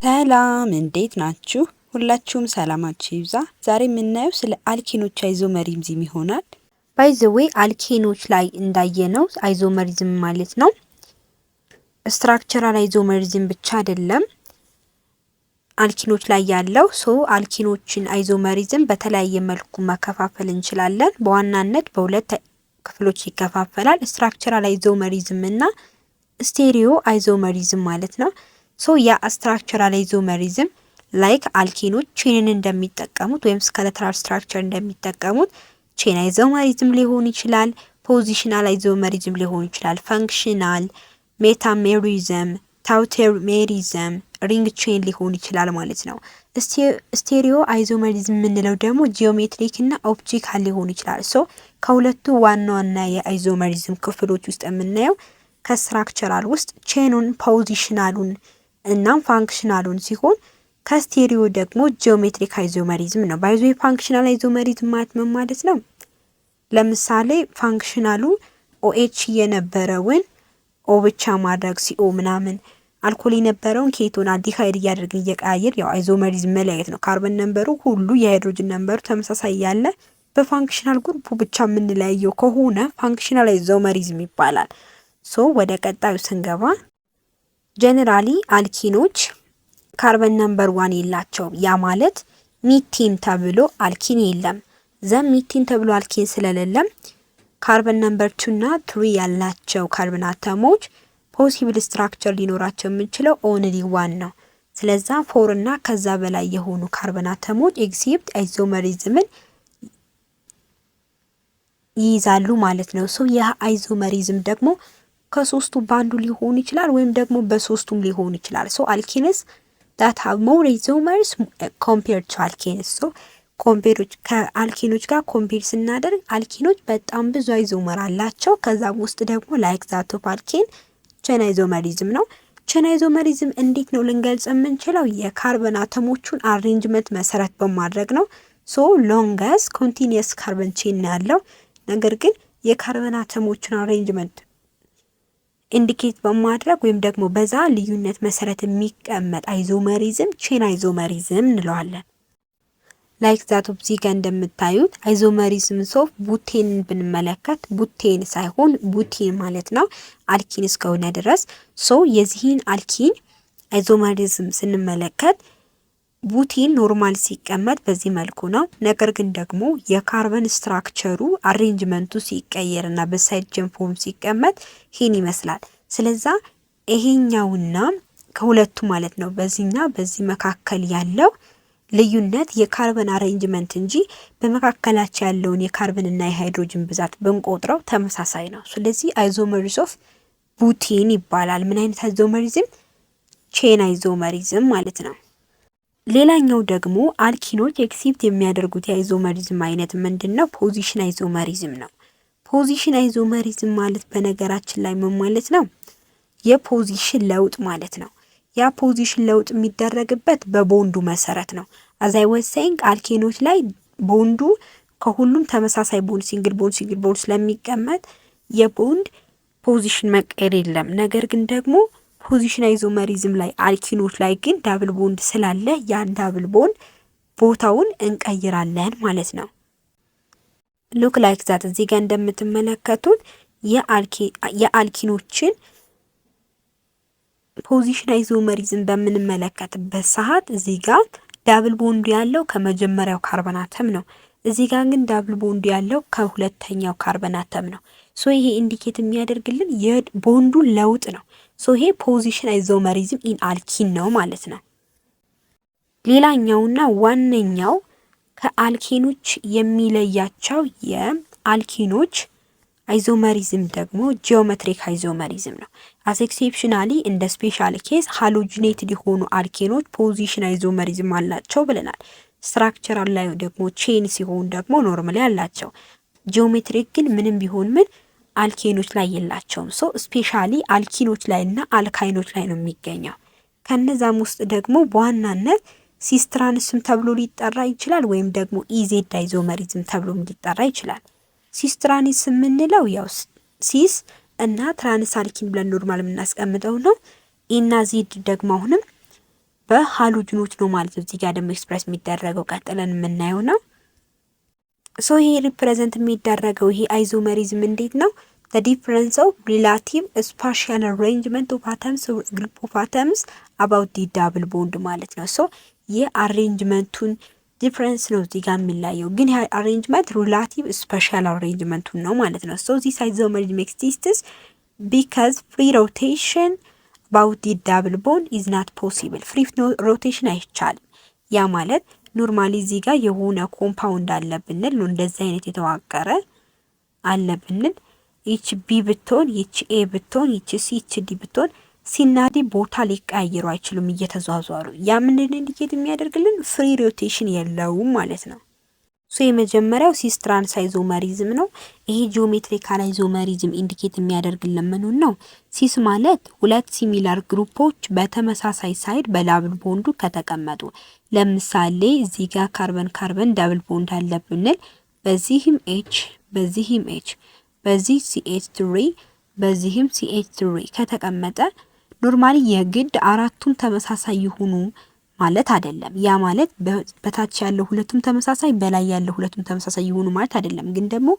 ሰላም እንዴት ናችሁ? ሁላችሁም ሰላማችሁ ይብዛ። ዛሬ የምናየው ስለ አልኬኖች አይዞመሪዝም ይሆናል። ባይ ዘ ዌይ አልኬኖች ላይ እንዳየነው አይዞመሪዝም ማለት ነው ስትራክቸራል አይዞመሪዝም ብቻ አይደለም አልኪኖች ላይ ያለው አልኪኖችን አይዞመሪዝም በተለያየ መልኩ መከፋፈል እንችላለን። በዋናነት በሁለት ክፍሎች ይከፋፈላል። ስትራክቸራል አይዞመሪዝም እና ስቴሪዮ አይዞመሪዝም ማለት ነው። ያ ስትራክቸራል አይዞመሪዝም ላይክ አልኪኖች ቼንን እንደሚጠቀሙት ወይም ስኬለታል ስትራክቸር እንደሚጠቀሙት ቼን አይዞመሪዝም ሊሆን ይችላል፣ ፖዚሽናል አይዞመሪዝም ሊሆን ይችላል፣ ፈንክሽናል፣ ሜታሜሪዝም፣ ታውቴሜሪዝም፣ ሪንግ ቼን ሊሆን ይችላል ማለት ነው። ስቴሪዮ አይዞመሪዝም የምንለው ደግሞ ጂኦሜትሪክ እና ኦፕቲካል ሊሆን ይችላል። ከሁለቱ ዋና ዋና የአይዞመሪዝም ክፍሎች ውስጥ የምናየው ከስትራክቸራል ውስጥ ቼኑን፣ ፖዚሽናሉን እና ፋንክሽናሉን ሲሆን ከስቴሪዮ ደግሞ ጂኦሜትሪክ አይዞመሪዝም ነው። ባይዞ ፋንክሽናል አይዞመሪዝም ማለት ምን ማለት ነው? ለምሳሌ ፋንክሽናሉ ኦኤች የነበረውን ኦ ብቻ ማድረግ ሲኦ ምናምን አልኮል የነበረውን ኬቶን አልዲሃይድ እያደረግን እየቀያየር ያው አይዞመሪዝም መለያየት ነው። ካርበን ነምበሩ ሁሉ የሃይድሮጅን ነምበሩ ተመሳሳይ ያለ በፋንክሽናል ግሩፕ ብቻ የምንለያየው ከሆነ ፋንክሽናል አይዞመሪዝም ይባላል። ወደ ቀጣዩ ስንገባ ጀነራሊ አልኪኖች ካርበን ነምበር 1 የላቸውም። ያ ማለት ሚቲን ተብሎ አልኪን የለም። ሚቲን ተብሎ አልኪን ስለሌለም ካርበን ነምበር 2 እና 3 ያላቸው ካርበን አተሞች ፖሲብል ስትራክቸር ሊኖራቸው የምንችለው ኦንሊ 1 ነው። ስለዛ 4 እና ከዛ በላይ የሆኑ ካርበን አተሞች ኤግዚቢት አይዞመሪዝምን ይይዛሉ ማለት ነው። ያ አይዞመሪዝም ደግሞ ከሶስቱ ባንዱ ሊሆን ይችላል ወይም ደግሞ በሶስቱም ሊሆን ይችላል። አልኪንስ that have more isomers compared to alkenes ኮምፔሮች ከአልኪኖች ጋር ኮምፔር ስናደርግ አልኪኖች በጣም ብዙ አይዞመር አላቸው። ከዛ ውስጥ ደግሞ ላይክ ዛት ኦፍ አልኬን ቼን አይዞመሪዝም ነው። ቼን አይዞመሪዝም እንዴት ነው ልንገልጽ የምንችለው? የካርበን አተሞቹን አሬንጅመንት መሰረት በማድረግ ነው። ሎንገስ ኮንቲኒየስ ካርበን ቼን ያለው ነገር ግን የካርበን አተሞቹን አሬንጅመንት ኢንዲኬት በማድረግ ወይም ደግሞ በዛ ልዩነት መሰረት የሚቀመጥ አይዞመሪዝም ቼን አይዞመሪዝም እንለዋለን። ላይክ ዛት ኦፍ ዚጋ እንደምታዩት አይዞመሪዝም ኦፍ ቡቴን ብንመለከት ቡቴን ሳይሆን ቡቲን ማለት ነው አልኪን እስከሆነ ድረስ የዚህን አልኪን አይዞመሪዝም ስንመለከት ቡቲን ኖርማል ሲቀመጥ በዚህ መልኩ ነው። ነገር ግን ደግሞ የካርበን ስትራክቸሩ አሬንጅመንቱ ሲቀየርና በሳይድ ቼን ፎርም ሲቀመጥ ይሄን ይመስላል። ስለዛ ይሄኛውና ከሁለቱ ማለት ነው በዚህና በዚህ መካከል ያለው ልዩነት የካርበን አሬንጅመንት እንጂ በመካከላቸው ያለውን የካርበን እና የሃይድሮጅን ብዛት ብንቆጥረው ተመሳሳይ ነው። ስለዚህ አይዞመሪዝም ኦፍ ቡቲን ይባላል። ምን አይነት አይዞመሪዝም? ቼን አይዞመሪዝም ማለት ነው። ሌላኛው ደግሞ አልኪኖች ኤክሲፕት የሚያደርጉት የአይዞመሪዝም አይነት ምንድነው? ፖዚሽን አይዞመሪዝም ነው። ፖዚሽን አይዞመሪዝም ማለት በነገራችን ላይ ምን ማለት ነው? የፖዚሽን ለውጥ ማለት ነው። ያ ፖዚሽን ለውጥ የሚደረግበት በቦንዱ መሰረት ነው። አዛይ ወሰንክ አልኬኖች ላይ ቦንዱ ከሁሉም ተመሳሳይ ቦንድ ሲንግል ቦንድ ስለሚቀመጥ የቦንድ ፖዚሽን መቀየር የለም። ነገር ግን ደግሞ ፖዚሽን አይዞመሪዝም ላይ አልኪኖች ላይ ግን ዳብል ቦንድ ስላለ ያን ዳብል ቦንድ ቦታውን እንቀይራለን ማለት ነው። ሉክ ላይክ ዛት እዚህ ጋር እንደምትመለከቱት የአልኪኖችን ፖዚሽን አይዞመሪዝም በምንመለከትበት ሰዓት እዚህ ጋር ዳብል ቦንድ ያለው ከመጀመሪያው ካርበን አተም ነው። እዚህ ጋር ግን ዳብል ቦንድ ያለው ከሁለተኛው ካርበን አተም ነው። ይሄ ኢንዲኬት የሚያደርግልን የቦንዱ ለውጥ ነው። ይሄ ፖዚሽን አይዞመሪዝም ኢን አልኪን ነው ማለት ነው። ሌላኛውና ዋነኛው ከአልኬኖች የሚለያቸው የአልኪኖች አይዞመሪዝም ደግሞ ጂኦሜትሪክ አይዞመሪዝም ነው። አስ ኤክሴፕሽናሊ እንደ ስፔሻል ኬስ ሃሎጂኔትድ የሆኑ አልኬኖች ፖዚሽን አይዞመሪዝም አላቸው ብለናል። ስትራክቸራል ላይ ደግሞ ቼን ሲሆን ደግሞ ኖርማሊ አላቸው። ጂኦሜትሪክ ግን ምንም ቢሆን ምን አልኬኖች ላይ የላቸውም። ስፔሻሊ አልኪኖች ላይና አልካይኖች ላይ ነው የሚገኘው። ከነዛም ውስጥ ደግሞ በዋናነት ሲስትራንስም ተብሎ ሊጠራ ይችላል ወይም ደግሞ ኢዜድ አይዞመሪዝም ተብሎ ሊጠራ ይችላል። ሲስትራንስ የምንለው ያው ሲስ እና ትራንስ አልኪን ብለን ኖርማል የምናስቀምጠው ነው። ኢና ዜድ ደግሞ አሁንም በሃሎጅኖች ነው ማለት ነው። እዚህ ጋር ደግሞ ኤክስፕረስ የሚደረገው ቀጥለን የምናየው ነው። ሶ ይሄ ሪፕሬዘንት የሚደረገው ይሄ አይዞመሪዝም እንዴት ነው? the difference of relative spatial arrangement of atoms or group of atoms about the double bond ማለት ነው። ሶ የአሬንጅመንቱን ዲፍረንስ ነው እዚህ ጋር የሚለየው፣ ግን ይሄ አሬንጅመንት ሪላቲቭ ስፔሻል አሬንጅመንቱን ነው ማለት ነው። ሶ this isomerism exists because free rotation about the double bond is not possible. ፍሪ ሮቴሽን አይቻልም። ያ ማለት ኖርማሊ እዚህ ጋር የሆነ ኮምፓውንድ አለ ብንል ነው እንደዚህ አይነት የተዋቀረ አለ ብንል ይቺ ቢ ብትሆን ይቺ ኤ ብትሆን ይቺ ሲ ይቺ ዲ ብትሆን ሲናዲ ቦታ ሊቀያየሩ አይችሉም እየተዟዟሩ። ያ ምንድን ኢንዲኬት የሚያደርግልን ፍሪ ሮቴሽን የለውም ማለት ነው። ሶ የመጀመሪያው ሲስ ትራንስ አይዞመሪዝም ነው። ይሄ ጂኦሜትሪካል አይዞመሪዝም ኢንዲኬት የሚያደርግልን ምኑን ነው? ሲስ ማለት ሁለት ሲሚላር ግሩፖች በተመሳሳይ ሳይድ በዳብል ቦንዱ ከተቀመጡ፣ ለምሳሌ እዚህ ጋር ካርበን ካርበን ዳብል ቦንድ አለ ብንል በዚህም ኤች በዚህም ኤች በዚህ CH3 በዚህም CH3 ከተቀመጠ ኖርማሊ የግድ አራቱም ተመሳሳይ ይሁኑ ማለት አይደለም። ያ ማለት በታች ያለው ሁለቱም ተመሳሳይ በላይ ያለው ሁለቱም ተመሳሳይ ይሁኑ ማለት አይደለም። ግን ደግሞ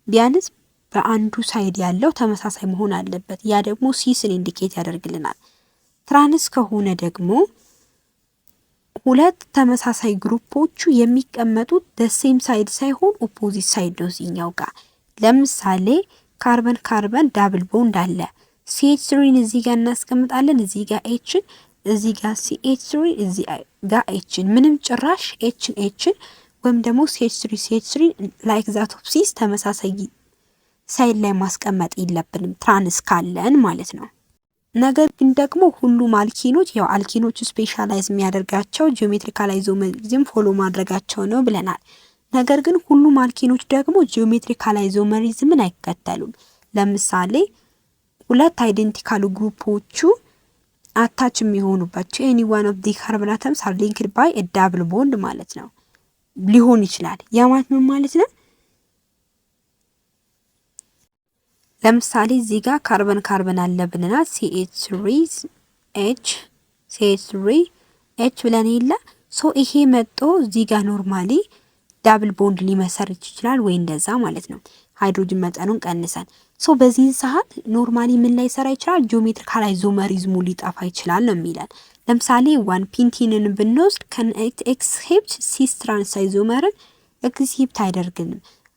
ቢያንስ በአንዱ ሳይድ ያለው ተመሳሳይ መሆን አለበት። ያ ደግሞ ሲስን ኢንዲኬት ያደርግልናል። ትራንስ ከሆነ ደግሞ ሁለት ተመሳሳይ ግሩፖቹ የሚቀመጡት ደሴም ሳይድ ሳይሆን ኦፖዚት ሳይድ ነው እዚህኛው ጋር። ለምሳሌ ካርበን ካርበን ዳብል ቦንድ አለ። CH3ን እዚህ ጋር እናስቀምጣለን፣ እዚህ ጋር ኤችን፣ እዚህ ጋር CH3 እዚህ ጋር ኤችን። ምንም ጭራሽ ኤችን ወይም ደግሞ CH3 ላይክ ዛት ኦፍ ሲስ ተመሳሳይ ሳይድ ላይ ማስቀመጥ የለብንም ትራንስ ካለን ማለት ነው። ነገር ግን ደግሞ ሁሉም አልኪኖች ያው አልኪኖቹ ስፔሻላይዝ የሚያደርጋቸው ጂኦሜትሪካል አይዞመሪዝም ፎሎ ማድረጋቸው ነው ብለናል። ነገር ግን ሁሉም አልኪኖች ደግሞ ጂኦሜትሪካል አይዞመሪዝምን አይከተሉም። ለምሳሌ ሁለት አይዴንቲካል ግሩፖቹ አታች የሚሆኑባቸው ኤኒ ዋን ኦፍ ዲ ካርበን አተምስ አር ሊንክድ ባይ ኤ ዳብል ቦንድ ማለት ነው ሊሆን ይችላል። ያ ማለት ምን ማለት ነው? ለምሳሌ እዚህ ጋር ካርበን ካርበን አለ ብለና CH3H ብለን የለ ሶ ይሄ መጥቶ እዚህ ጋር ኖርማሊ ዳብል ቦንድ ሊመሰርት ይችላል ወይ እንደዛ ማለት ነው። ሃይድሮጅን መጠኑን ቀንሰን ሶ በዚህ ሰዓት ኖርማሊ ምን ላይ ሰራ ይችላል? ጂኦሜትሪካል አይዞመሪዝሙ ሊጠፋ ይችላል ነው የሚለን። ለምሳሌ ዋን ፒንቲንን ብንወስድ ከኤክስሄፕት ሲስ ትራንስ አይዞመርን ኤክስሄፕት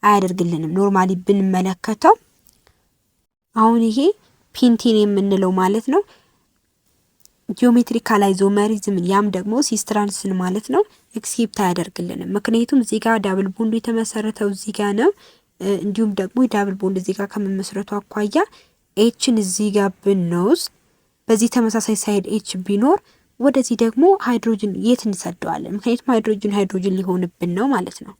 አያደርግልንም። ኖርማሊ ብንመለከተው አሁን ይሄ ፒንቲን የምንለው ማለት ነው ጂኦሜትሪካል አይዞመሪዝምን ያም ደግሞ ሲስ ትራንስን ማለት ነው ኤክስሄፕት አያደርግልንም። ምክንያቱም እዚህ ጋር ዳብል ቦንዱ የተመሰረተው እዚህ ጋር ነው። እንዲሁም ደግሞ የዳብል ቦንድ እዚህ ጋር ከመመስረቱ አኳያ ኤችን እዚህ ጋር ብንወስድ በዚህ ተመሳሳይ ሳይድ ኤች ቢኖር ወደዚህ ደግሞ ሃይድሮጅን የት እንሰደዋለን? ምክንያቱም ሃይድሮጅን ሊሆንብን ነው ማለት ነው።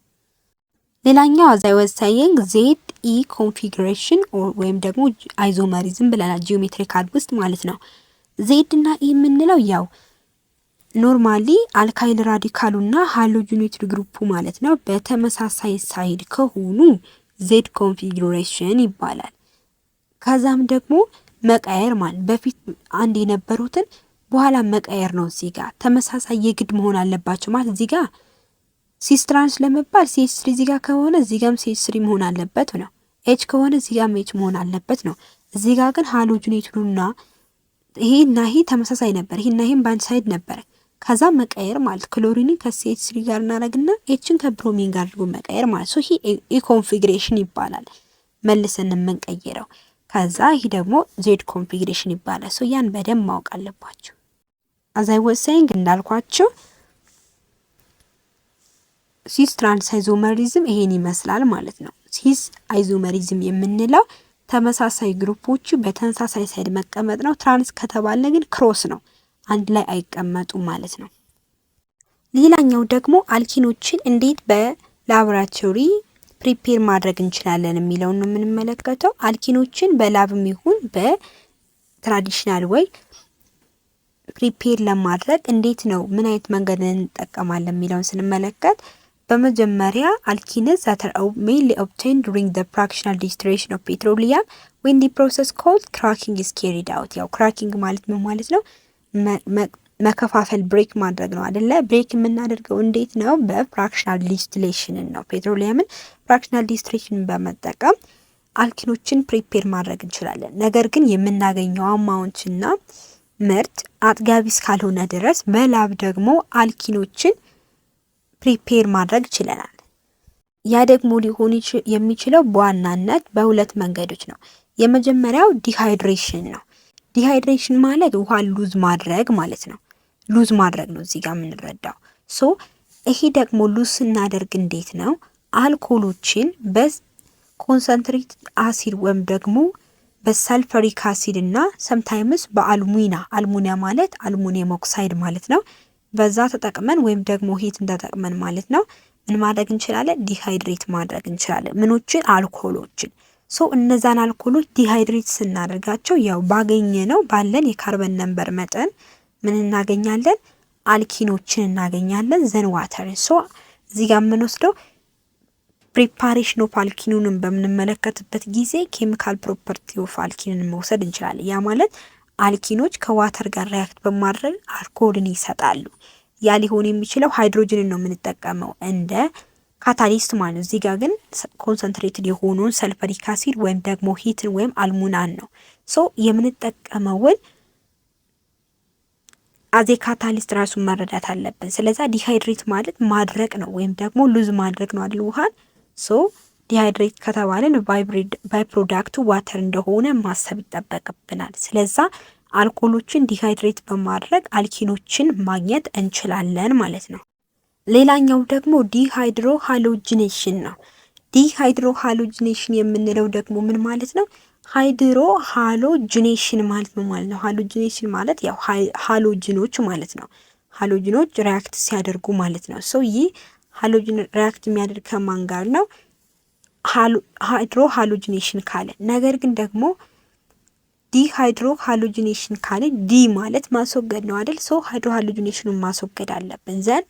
ሌላኛው አዛይ ወሳየኝ ዜድ ኢ ኮንፊግሬሽን ወይም ደግሞ አይዞመሪዝም ብለናል ጂኦሜትሪካል ውስጥ ማለት ነው። ዜድ እና ኢ የምንለው ያው ኖርማሊ አልካይል ራዲካሉና ሃሎጂኔትድ ግሩፑ ማለት ነው በተመሳሳይ ሳይድ ከሆኑ ዜድ ኮንፊግሬሽን ይባላል። ከዛም ደግሞ መቀየር ማለት በፊት አንድ የነበሩትን በኋላ መቀየር ነው። እዚህ ጋር ተመሳሳይ የግድ መሆን አለባቸው ማለት እዚህ ጋር ሲስ ትራንስ ለመባል CH3 እዚህ ጋር ከሆነ እዚህ ጋርም CH3 መሆን አለበት ነው። ኤች ከሆነ እዚህ ጋርም ኤች መሆን አለበት ነው። እዚህ ጋር ግን ሃሎጂኔትዱና ይሄና ይሄ ተመሳሳይ ነበር። ይሄና ይሄም ባንድ ሳይድ ነበር። ከዛ መቀየር ማለት ክሎሪንን ከCH3 ጋር እናረግና ኤችን ከብሮሚን ጋር አድርጎ መቀየር ማለት ሶ ይሄ ኮንፊግሬሽን ይባላል። መልሰን የምንቀይረው ከዛ ይሄ ደግሞ ዜድ ኮንፊግሬሽን ይባላል። ሶ ያን በደንብ ማወቅ አለባችሁ። አዛይ ወሰንግ እንዳልኳችሁ ሲስ ትራንስ አይዞመሪዝም ይሄን ይመስላል ማለት ነው። ሲስ አይዞመሪዝም የምንለው ተመሳሳይ ግሩፖቹ በተመሳሳይ ሳይድ መቀመጥ ነው። ትራንስ ከተባለ ግን ክሮስ ነው፣ አንድ ላይ አይቀመጡም ማለት ነው። ሌላኛው ደግሞ አልኪኖችን እንዴት በላቦራቶሪ ፕሪፔር ማድረግ እንችላለን የሚለው ነው የምንመለከተው። አልኪኖችን በላብም ይሁን በትራዲሽናል ወይ ፕሪፔር ለማድረግ እንዴት ነው ምን አይነት መንገድ እንጠቀማለን የሚለውን ስንመለከት በመጀመሪያ alkenes that are mainly obtained during the fractional distillation of petroleum when the process called cracking is carried out። ያው cracking ማለት ምን ማለት ነው? መከፋፈል ብሬክ ማድረግ ነው አይደለ? ብሬክ የምናደርገው እንዴት ነው? በፍራክሽናል ዲስቲሌሽን ነው። ፔትሮሊየምን ፍራክሽናል ዲስቲሌሽን በመጠቀም አልኪኖችን ፕሪፔር ማድረግ እንችላለን። ነገር ግን የምናገኘው አማውንትና ምርት አጥጋቢ እስካልሆነ ድረስ በላብ ደግሞ አልኪኖችን ፕሪፔር ማድረግ ይችላል። ያ ደግሞ ሊሆን የሚችለው በዋናነት በሁለት መንገዶች ነው። የመጀመሪያው ዲሃይድሬሽን ነው። ዲሃይድሬሽን ማለት ውሃ ሉዝ ማድረግ ማለት ነው። ሉዝ ማድረግ ነው እዚህ ጋር የምንረዳው። ሶ ይሄ ደግሞ ሉዝ ስናደርግ እንዴት ነው? አልኮሎችን በኮንሰንትሬት አሲድ ወይም ደግሞ በሰልፈሪክ አሲድ እና ሰምታይምስ አልሙኒያ ማለት አልሙኒየም ኦክሳይድ ማለት ነው። በዛ ተጠቅመን ወይም ደግሞ ሂት ተጠቅመን ማለት ነው ምን ማድረግ እንችላለን? ዲሃይድሬት ማድረግ እንችላለን። ምኖችን? አልኮሎችን። ሶ እነዛን አልኮሎች ዲሃይድሬት ስናደርጋቸው ያው ባገኘነው ባለን የካርበን ነምበር መጠን ምን እናገኛለን? አልኪኖችን እናገኛለን። ዘን ዋተርን። ሶ እዚህ ጋር የምንወስደው ፕሪፓሬሽን ኦፍ አልኪኑን በምንመለከትበት ጊዜ ኬሚካል ፕሮፐርቲ ኦፍ አልኪንን መውሰድ እንችላለን። ያ ማለት አልኪኖች ከዋተር ጋር ሪያክት በማድረግ አልኮልን ይሰጣሉ። ያ ሊሆን የሚችለው ሃይድሮጅንን ነው የምንጠቀመው እንደ ካታሊስት ማለት ነው። እዚህ ጋር ግን ኮንሰንትሬትድ የሆነውን ሰልፈሪክ አሲድ ወይም ደግሞ ሂትን ወይም አልሙናን ነው ሶ የምንጠቀመውን አዜ ካታሊስት ራሱን መረዳት አለብን። ስለዛ ዲሃይድሬት ማለት ማድረቅ ነው ወይም ደግሞ ሉዝ ማድረግ ነው አይደል? ውሃን ሶ ዲሃይድሬት ከተባለን ባይ ፕሮዳክቱ ዋተር እንደሆነ ማሰብ ይጠበቅብናል። ስለዛ አልኮሎችን ዲሃይድሬት በማድረግ አልኪኖችን ማግኘት እንችላለን ማለት ነው። ሌላኛው ደግሞ ዲሃይድሮ ሃሎጂኔሽን ነው። ዲሃይድሮ ሃሎጂኔሽን የምንለው ደግሞ ምን ማለት ነው? ሃይድሮ ሃሎጂኔሽን ማለት ነው ማለት ነው። ሃሎጂኔሽን ማለት ያው ሃሎጂኖች ማለት ነው። ሃሎጂኖች ሪያክት ሲያደርጉ ማለት ነው። ሶ ይህ ሃሎጂን ሪያክት የሚያደርግ ከማን ጋር ነው? ሃይድሮ ሃሎጂኔሽን ካለ። ነገር ግን ደግሞ ዲሃይድሮ ሃሎጂኔሽን ካለ ዲ ማለት ማስወገድ ነው አይደል? ሶ ሃይድሮ ሃሎጂኔሽኑን ማስወገድ አለብን። ዘን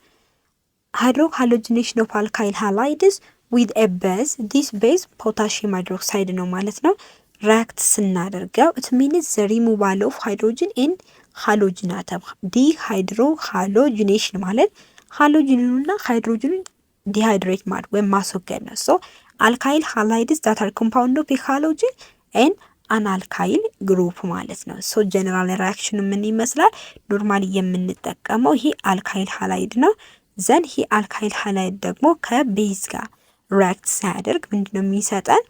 ሃይድሮ ሃሎጂኔሽን ኦፍ አልካይል ሃላይድስ ዊዝ ኤ ቤዝ ዲስ ቤዝ ፖታሺየም ሃይድሮክሳይድ ነው ማለት ነው። ሪያክት ስናደርገው it means the removal of hydrogen in ሃሎጂን አተም። ዲሃይድሮ ሃሎጂኔሽን ማለት ሃሎጂኑና ሃይድሮጅኑን ዲሃይድሬት ማድረግ ወይም ማስወገድ ነው። ሶ አልካይል ሃላይድስ that are compound of halogen and an alkyl group ማለት ነው። ሶ ጀነራል ሪአክሽኑ ምን ይመስላል? ኖርማሊ የምንጠቀመው ይሄ አልካይል ሃላይድ ነው። ዘን ይሄ አልካይል ሃላይድ ደግሞ ከቤዝ ጋር ሪአክት ሲያደርግ ምንድነው የሚሰጠን?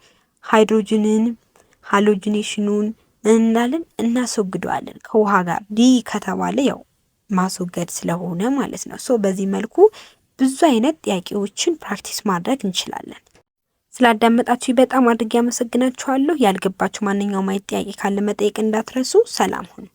ሃይድሮጅንን ሃሎጂኔሽኑን እናለን እናስወግደዋለን ከውሃ ጋር። ዲ ከተባለ ያው ማስወገድ ስለሆነ ማለት ነው። ሶ በዚህ መልኩ ብዙ አይነት ጥያቄዎችን ፕራክቲስ ማድረግ እንችላለን። ስላዳመጣችሁ በጣም አድርጌ አመሰግናችኋለሁ። ያልገባችሁ ማንኛውም አይነት ጥያቄ ካለ መጠየቅ እንዳትረሱ። ሰላም ሁኑ።